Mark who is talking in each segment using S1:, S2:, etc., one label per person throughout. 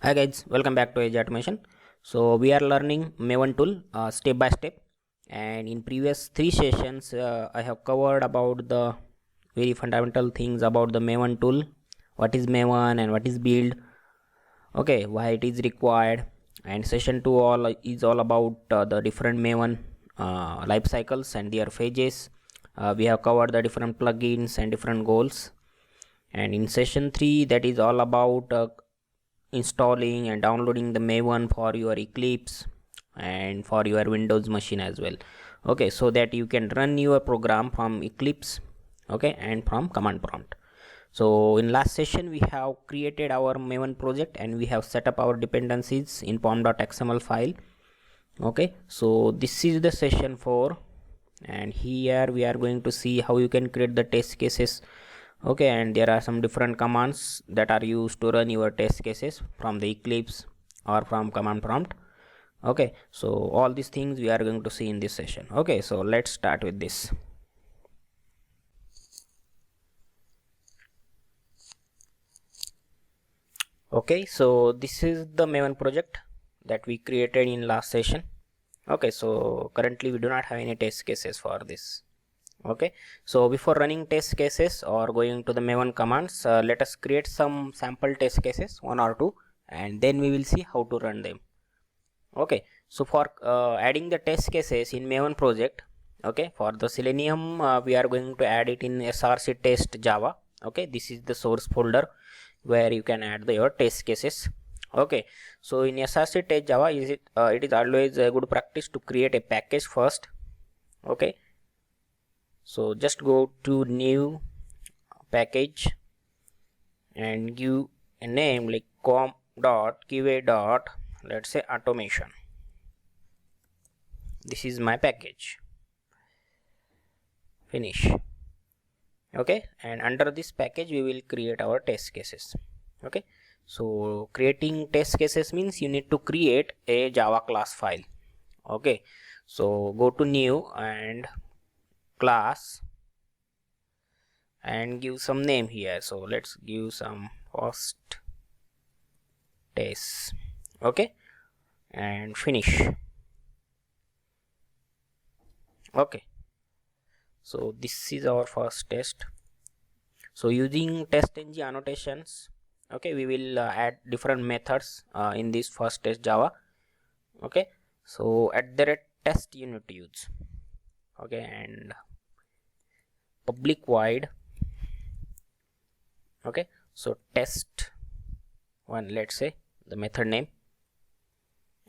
S1: Hi guys, welcome back to Edge Automation. So we are learning Maven tool step by step, and in previous three sessions I have covered about the very fundamental things about the Maven tool, what is Maven and what is build, okay, why it is required, and session 2 is all about the different Maven life cycles and their phases. We have covered the different plugins and different goals, and in session 3 that is all about installing and downloading the Maven for your Eclipse and for your Windows machine as well, okay, so that you can run your program from Eclipse, okay, and from command prompt. So in last session we have created our Maven project and we have set up our dependencies in pom.xml file, okay. So this is the session 4, and here we are going to see how you can create the test cases, okay, and there are some different commands that are used to run your test cases from the Eclipse or from command prompt, okay. So all these things we are going to see in this session, okay. So let's start with this. Okay, so this is the Maven project that we created in last session, okay. So currently we do not have any test cases for this, okay. So before running test cases or going to the Maven commands, let us create some sample test cases, one or two, and then we will see how to run them, okay. So for adding the test cases in Maven project, okay, for the Selenium we are going to add it in src test java, okay. This is the source folder where you can add your test cases, okay. So in src test java it is always a good practice to create a package first, okay. So just go to new package and give a name like com.qa. Let's say automation. This is my package. Finish. Okay, and under this package we will create our test cases, okay. So creating test cases means you need to create a Java class file, okay. So go to new and class and give some name here. So let's give some first test, okay, and finish. Okay, so this is our first test. So using test-ng annotations, okay, we will add different methods in this first test Java, okay. So at the rate test you need to use, okay, and public void, okay. So test one, let's say the method name,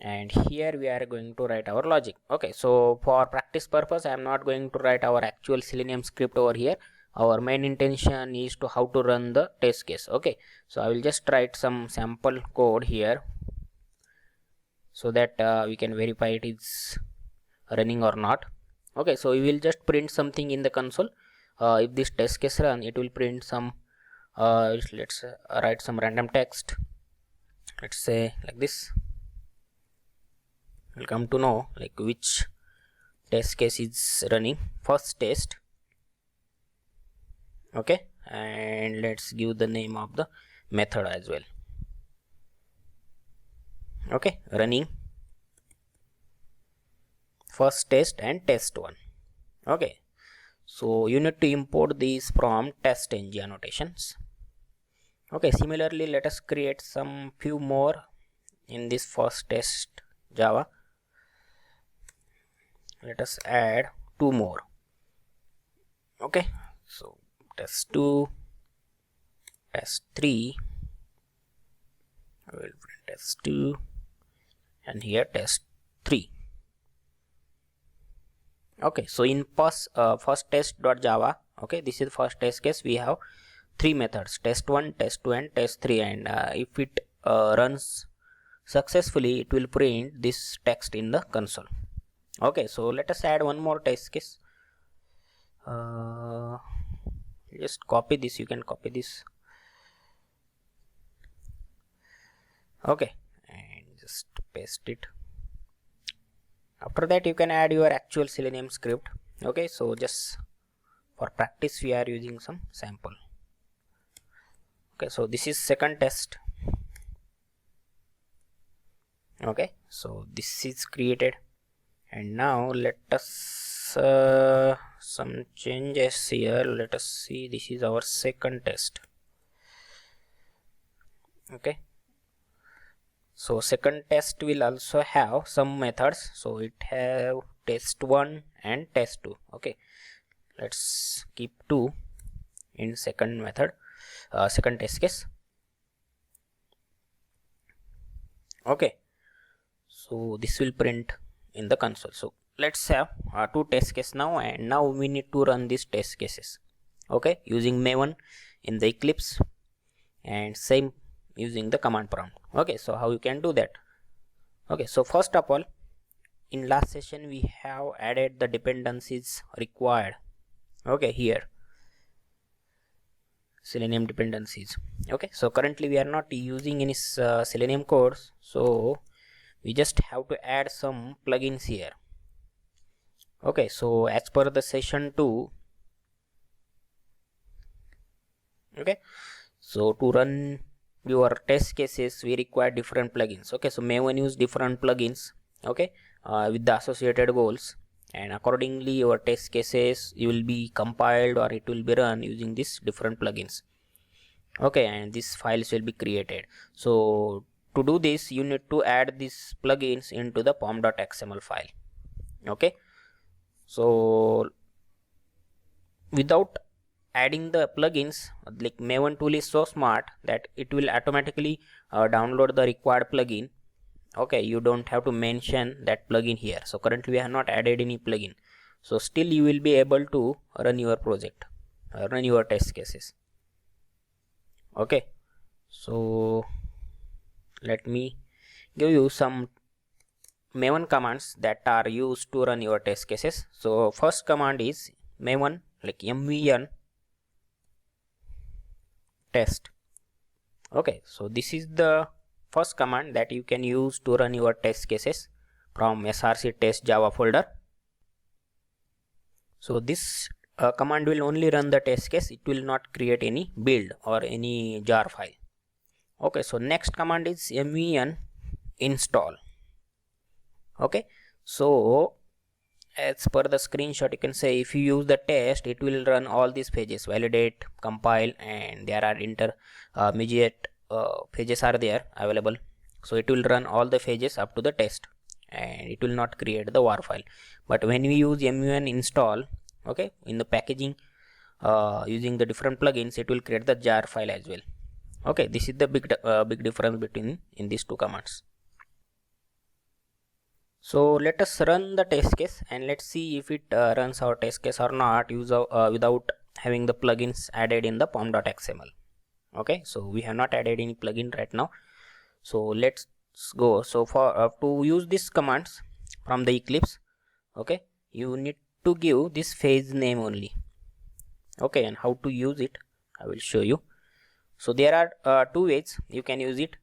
S1: and here we are going to write our logic, okay. So for practice purpose I am not going to write our actual Selenium script over here. Our main intention is to how to run the test case, okay. So I will just write some sample code here so that we can verify it is running or not, okay. So we will just print something in the console. If this test case run, it will print some let's write some random text, let's say like this. We'll come to know like which test case is running, first test, okay, and let's give the name of the method as well, okay, running first test and test one, okay. So you need to import these from test-ng annotations, okay. Similarly, let us create some few more in this first test Java. Let us add two more, okay. So test 2, test 3, I will print test 2, and here test 3, okay. So in first test.java, okay, this is first test case. We have three methods, test 1, test 2 and test 3, and if it runs successfully it will print this text in the console, okay. So let us add one more test case. Just copy this, you can copy this, okay, and just paste it. After that you can add your actual Selenium script, okay. So just for practice we are using some sample, okay. So this is second test, Okay, so this is created, and now let us some changes here. Let us see, this is our second test. Okay, so second test will also have some methods. So it have test1 and test2. Okay, let's keep 2 in second method, second test case. Okay, so this will print in the console. So let's have 2 test case now, and now we need to run these test cases, okay, using Maven in the Eclipse, and same using the command prompt. Okay, so how you can do that? Okay, so first of all, in last session we have added the dependencies required, okay, here Selenium dependencies. Okay, so currently we are not using any Selenium codes, so we just have to add some plugins here. Okay, so as per the session 2, okay, so to run your test cases we require different plugins. Okay, so Maven use different plugins, okay, with the associated goals, and accordingly your test cases you will be compiled or it will be run using these different plugins. Okay, and these files will be created. So to do this you need to add these plugins into the pom.xml file. Okay, so without adding the plugins, like Maven tool is so smart that it will automatically download the required plugin. Okay, you don't have to mention that plugin here. So currently we have not added any plugin, so still you will be able to run your project, run your test cases. Okay, so let me give you some Maven commands that are used to run your test cases. So first command is Maven, like mvn test. Okay, so this is the first command that you can use to run your test cases from src test java folder. So this command will only run the test case, it will not create any build or any jar file. Okay, so next command is mvn install. Okay, so as per the screenshot you can say if you use the test it will run all these pages, validate, compile, and there are intermediate pages are there available. So it will run all the pages up to the test and it will not create the war file. But when we use mvn install, okay, in the packaging using the different plugins, it will create the jar file as well. Okay, this is the big difference between in these two commands. So let us run the test case and let's see if it runs our test case or not without having the plugins added in the pom.xml. Okay, so we have not added any plugin right now, so let's go. So for to use these commands from the Eclipse, okay, you need to give this phase name only. Okay, and how to use it I will show you. So there are two ways you can use it.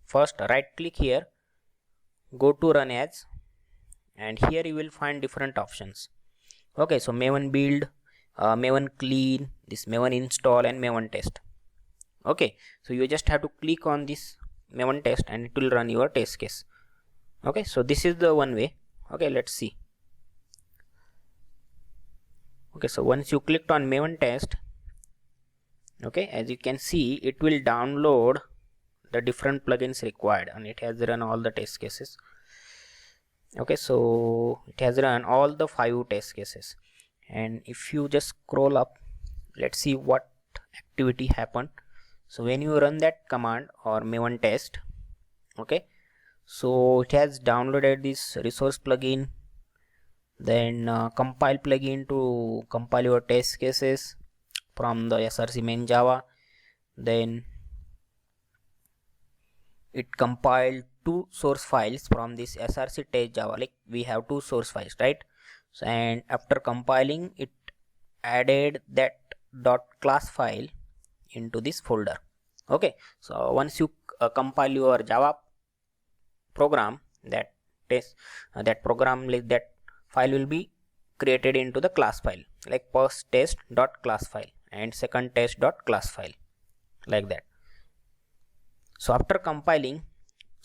S1: First, right click here, go to run as, and here you will find different options. Okay, so Maven build, Maven clean, this Maven install, and Maven test. Okay, so you just have to click on this Maven test and it will run your test case. Okay, so this is the one way. Okay, let's see. Okay, so once you clicked on Maven test, okay, as you can see it will download the different plugins required and it has run all the test cases. Okay, so it has run all the 5 test cases, and if you just scroll up, let's see what activity happened. So when you run that command or Maven test, okay, so it has downloaded this resource plugin, then compile plugin to compile your test cases from the src main java, then it compiled 2 source files from this src test java, like we have 2 source files, right? So, and after compiling it added that .class file into this folder. Okay, so once you compile your java program, that test that program, like that file will be created into the class file, like first test.class file and second test.class file, like that. So after compiling,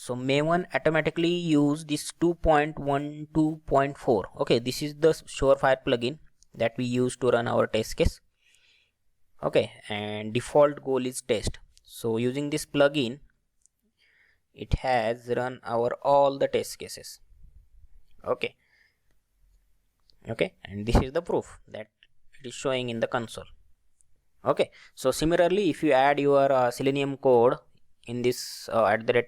S1: so Maven automatically use this 2.12.4. okay, this is the Surefire plugin that we use to run our test case. Okay, and default goal is test. So using this plugin, it has run our all the test cases. Okay, and this is the proof that it is showing in the console. Okay, so similarly, if you add your Selenium code in this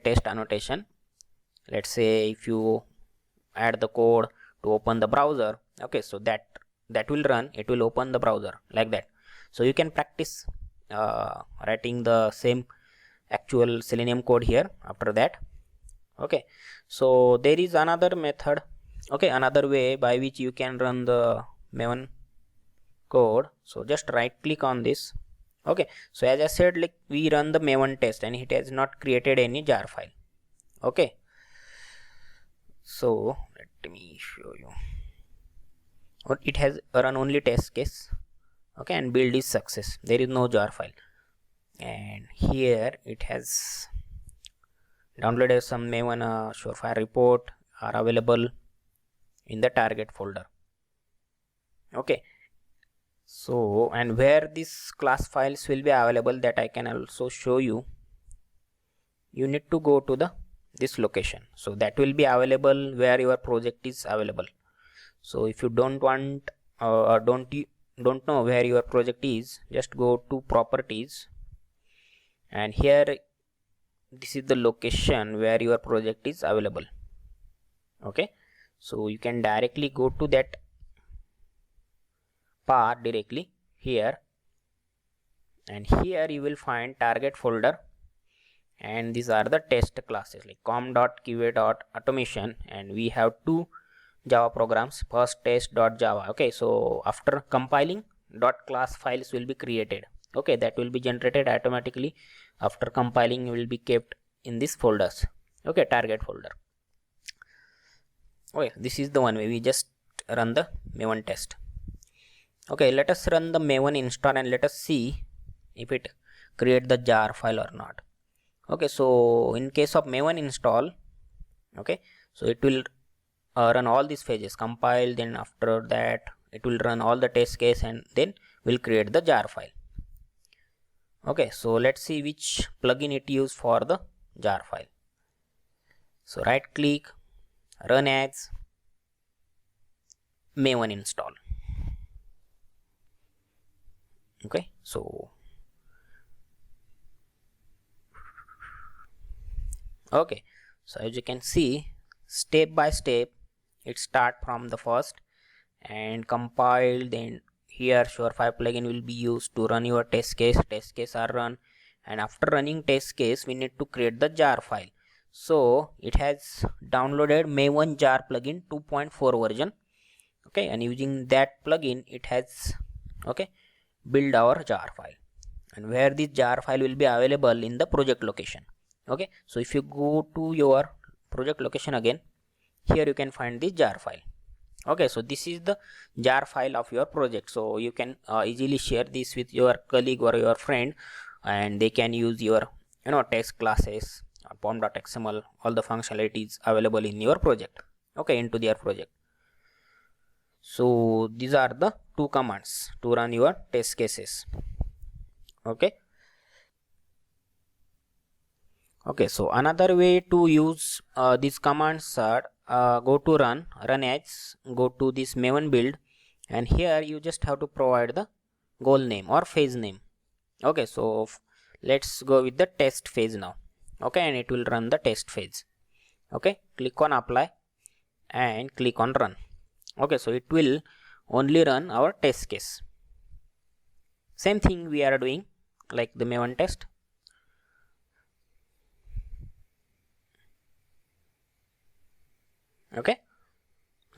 S1: @test annotation, let's say if you add the code to open the browser, okay, so that will run, it will open the browser like that. So you can practice writing the same actual Selenium code here after that. Okay, so there is another method, okay, another way by which you can run the Maven code. So just right click on this. Okay, so as I said, like we run the Maven test and it has not created any jar file. Okay, so let me show you. It has run only test case. Okay, and build is success, there is no jar file. And here it has downloaded some Maven Surefire report are available in the target folder. Okay, so and where these class files will be available, that I can also show you. You need to go to this location, so that will be available where your project is available. So if you don't want or don't know where your project is, just go to properties, and here this is the location where your project is available. Okay, so you can directly go to that path directly here, and here you will find target folder, and these are the test classes like com.qa.automation, and we have two Java programs, first test.java. okay, so after compiling, .class files will be created. Okay, that will be generated automatically after compiling, will be kept in these folders. Okay, target folder. Okay, this is the one way we just run the Maven test. Okay, let us run the Maven install and let us see if it create the jar file or not. Okay, so in case of Maven install, okay, so it will run all these phases, compile, then after that it will run all the test case, and then will create the jar file. Okay, so let's see which plugin it use for the jar file. So right click, run as, Maven install. Okay, so okay, so as you can see, step by step it start from the first and compile, then here Surefire plugin will be used to run your test case are run, and after running test case we need to create the jar file. So it has downloaded Maven jar plugin 2.4 version. Okay, and using that plugin it has, okay, build our jar file, and where this jar file will be available in the project location. Okay, so if you go to your project location again, here you can find the jar file. Okay, so this is the jar file of your project, so you can easily share this with your colleague or your friend, and they can use your test classes or pom.xml, all the functionalities available in your project, okay, into their project. So these are the two commands to run your test cases. Okay, so another way to use these commands are go to run as, go to this Maven build, and here you just have to provide the goal name or phase name. Okay, so let's go with the test phase now. Okay, and it will run the test phase. Okay, click on apply and click on run. Okay, so it will only run our test case. Same thing we are doing like the Maven test. Okay,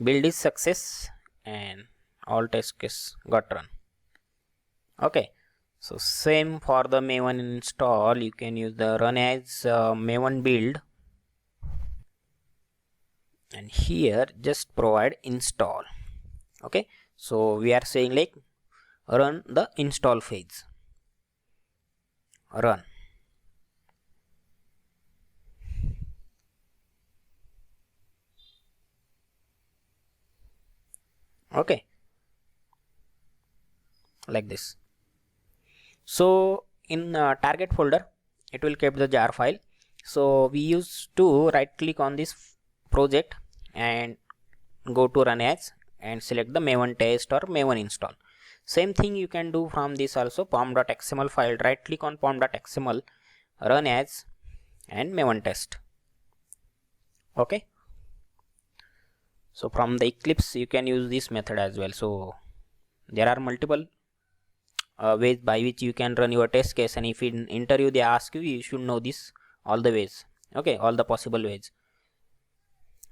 S1: build is success and all test case got run. Okay, so same for the Maven install, you can use the run as Maven build, and here just provide install. Okay, so we are saying like run the install phase, run. Okay, like this. So in target folder it will keep the jar file. So we used to right click on this project and go to run as and select the maven test or maven install. Same thing you can do from this also. pom.xml file, right click on pom.xml, run as and maven test. Okay, so from the Eclipse you can use this method as well. So there are multiple ways by which you can run your test case, and if in interview they ask you, you should know this all the ways. Okay, all the possible ways,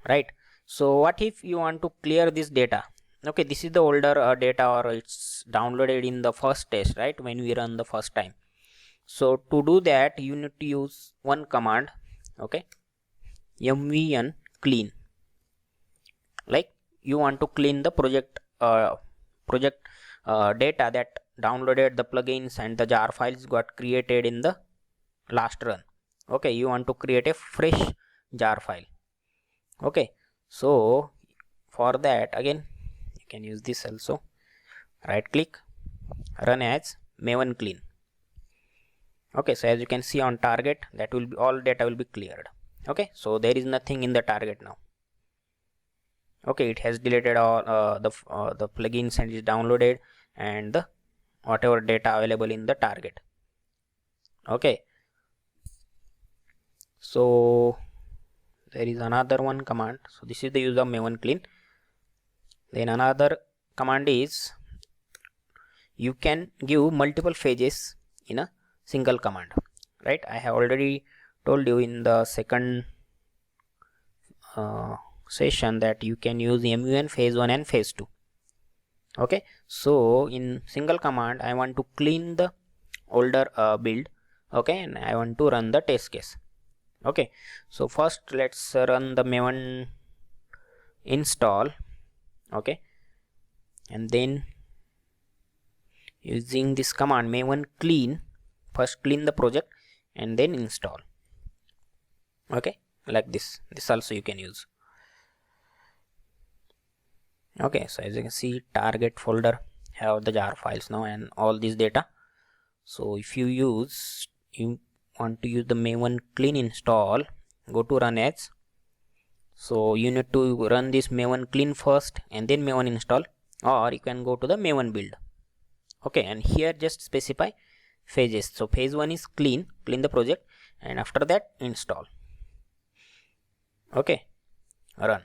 S1: right? So what if you want to clear this data? Okay, this is the older data, or it's downloaded in the first test, right, when we run the first time. So to do that you need to use one command. Okay, mvn clean. Like you want to clean the project data that downloaded the plugins and the jar files got created in the last run. Okay, you want to create a fresh jar file. Okay, so for that again you can use this also. Right click, run as maven clean. Okay, so as you can see on target, that will be all data will be cleared. Okay, so there is nothing in the target now. Okay, it has deleted all the plugins and is downloaded and the whatever data available in the target. Okay, so there is another one command. So this is the use of maven clean. Then another command is you can give multiple phases in a single command, right? I have already told you in the second session that you can use mun phase 1 and phase 2. Okay, so in single command I want to clean the older build. Okay, and I want to run the test case. Okay, so first let's run the maven install. Okay, and then using this command maven clean, first clean the project and then install. Okay, like this also you can use. Okay, so as you can see, target folder have the jar files now and all this data. So if you want to use the maven clean install, go to run as. So you need to run this maven clean first and then maven install, or you can go to the maven build. Okay, and here just specify phases. So phase 1 is clean the project, and after that install. Okay, run.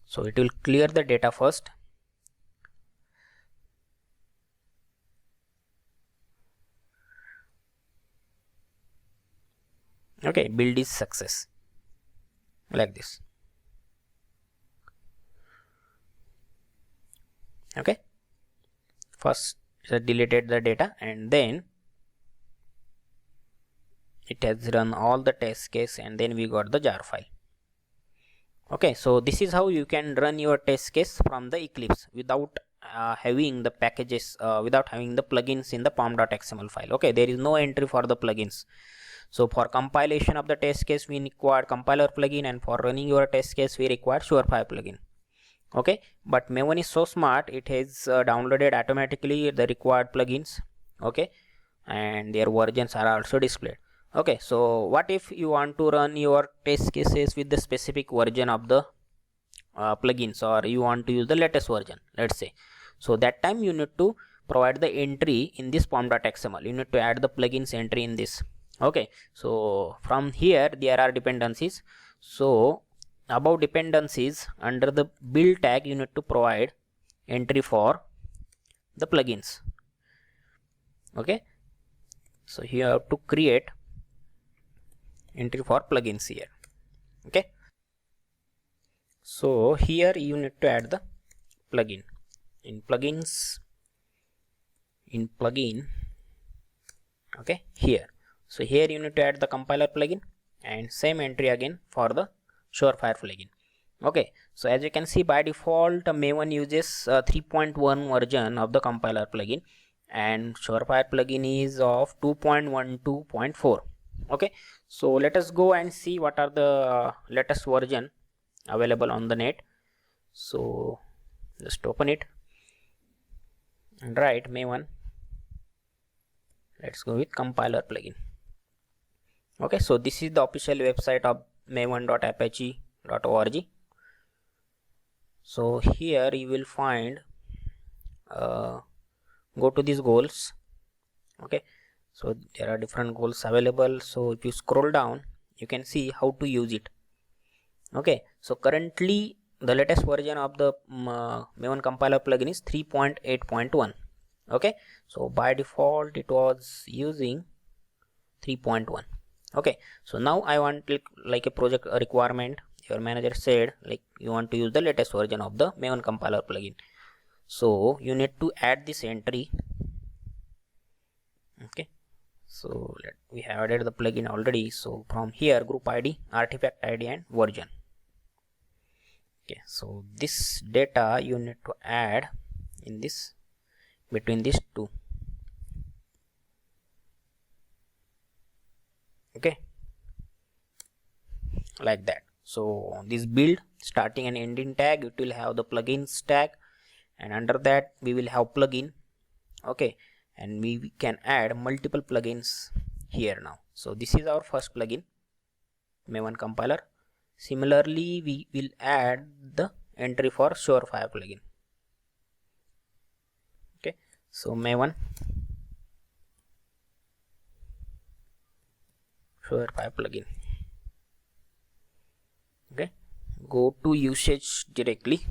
S1: So it will clear the data first. Okay, build is success, like this. Okay, first it deleted the data and then it has run all the test case and then we got the jar file. Okay, so this is how you can run your test case from the Eclipse without having the packages, without having the plugins in the pom.xml file. Okay, there is no entry for the plugins. So for compilation of the test case we require compiler plugin, and for running your test case we require Surefire plugin. Okay, but maven is so smart, it has downloaded automatically the required plugins. Okay, and their versions are also displayed. Okay, so what if you want to run your test cases with the specific version of the plugins, or you want to use the latest version, let's say. So that time you need to provide the entry in this pom.xml. You need to add the plugins entry in this. Okay, so from here there are dependencies. So above dependencies, under the build tag you need to provide entry for the plugins. Okay, so here you have to create entry for plugins here. Okay, so here you need to add the plugin in plugins, in plugin. Okay, here, so here you need to add the compiler plugin and same entry again for the Surefire plugin. Okay, so as you can see, by default maven uses 3.1 version of the compiler plugin, and Surefire plugin is of 2.12.4. okay, so let us go and see what are the latest version available on the net. So Just open it and write Maven. Let's go with compiler plugin. Okay, so this is the official website of maven.apache.org. so here you will find go to these goals. Okay, so there are different goals available. So if you scroll down, you can see how to use it. Okay, so currently the latest version of the Maven compiler plugin is 3.8.1. okay, so by default it was using 3.1. okay, so now I want like a project requirement. Your manager said like you want to use the latest version of the Maven compiler plugin, so you need to add this entry. Okay, so we have added the plugin already. So from here, group ID, artifact ID and version. Okay, so this data you need to add in this between these two. Okay, like that. So this build starting and ending tag, it will have the plugins tag, and under that we will have plugin. Okay, and we can add multiple plugins here now. So this is our first plugin, Maven compiler. Similarly, we will add the entry for Surefire plugin. Okay, so Maven Surefire plugin. Okay, go to usage directly,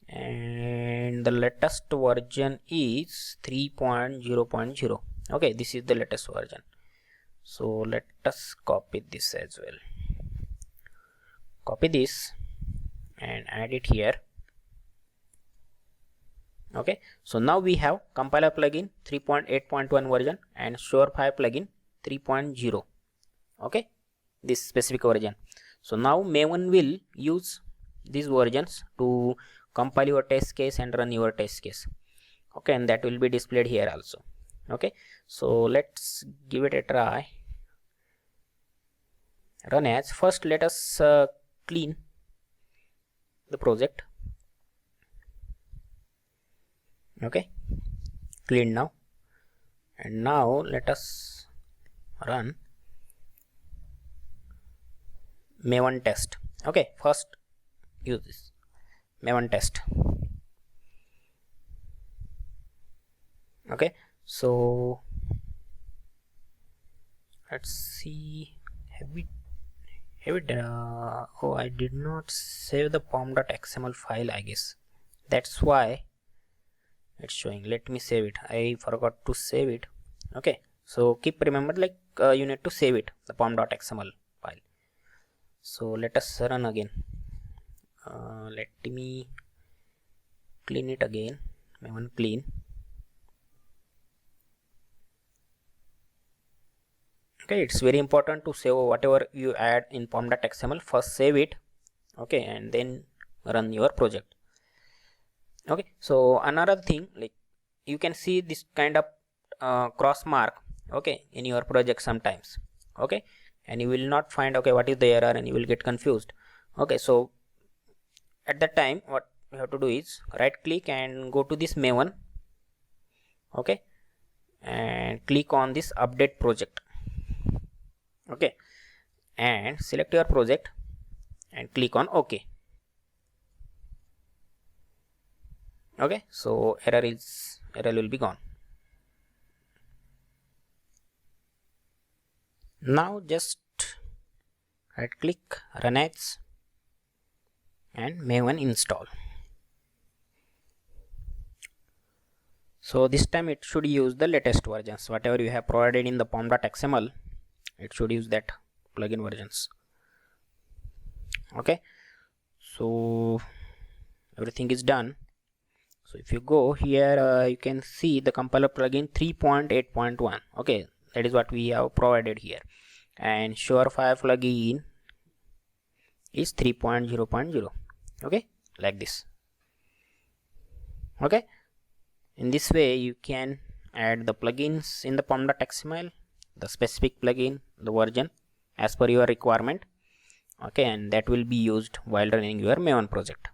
S1: and the latest version is 3.0.0. okay, this is the latest version. So let us copy this as well. Copy this and add it here. Okay, so now we have compiler plugin 3.8.1 version and Surefire plugin 3.0. okay, this specific version. So now Maven will use these versions to compile your test case and run your test case. Okay, and that will be displayed here also. Okay, so let's give it a try. Run as. First let us clean the project. Okay, clean now, and now let us run Maven test. Okay, first use this Maven test. Okay, so let's see, have we oh, I did not save the pom.xml file, I guess that's why it's showing. Let me save it, I forgot to save it. Okay, so keep remember like you need to save it, the pom.xml file. So let us run again. Let me clean it again, Maven clean. Okay, it's very important to save whatever you add in pom.xml. First save it, okay, and then run your project. Okay, so another thing, like you can see this kind of cross mark, okay, in your project sometimes. Okay, and you will not find okay what is the error, and you will get confused. Okay, so at that time what you have to do is right click and go to this Maven. Okay, and click on this update project. Okay, and select your project and click on OK. Okay, so error will be gone. Now just right click, run as, and Maven install. So this time it should use the latest versions, whatever you have provided in the pom.xml, it should use that plugin versions. Okay, so everything is done. So if you go here, you can see the compiler plugin 3.8.1. okay, that is what we have provided here, and Surefire plugin is 3.0.0. okay, like this. Okay, in this way you can add the plugins in the pom.xml, the specific plugin, the version as per your requirement. Okay, and that will be used while running your Maven project.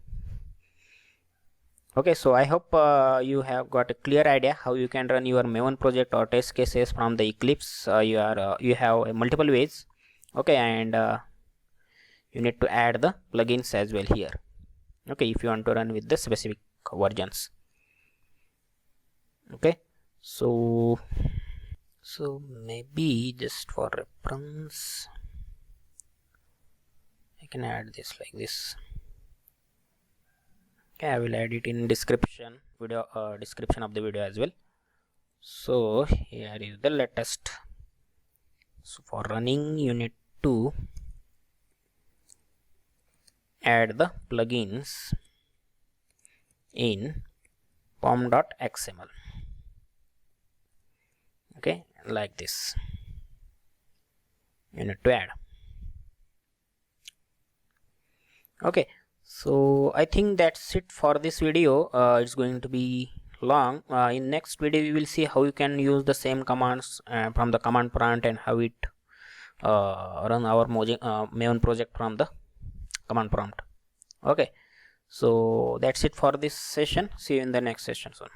S1: Okay, so I hope you have got a clear idea how you can run your Maven project or test cases from the Eclipse. You have multiple ways. Okay, and you need to add the plugins as well here. Okay, if you want to run with the specific versions. Okay, so maybe just for reference I can add this like this. Okay, I will add it in description of the video as well. So here is the latest. So for running you need to add the plugins in pom.xml. Okay, like this you need to add. Okay, so I think that's it for this video. It's going to be long. In next video we will see how you can use the same commands from the command prompt and how it run our Maven project from the command prompt. Okay, so that's it for this session. See you in the next session soon.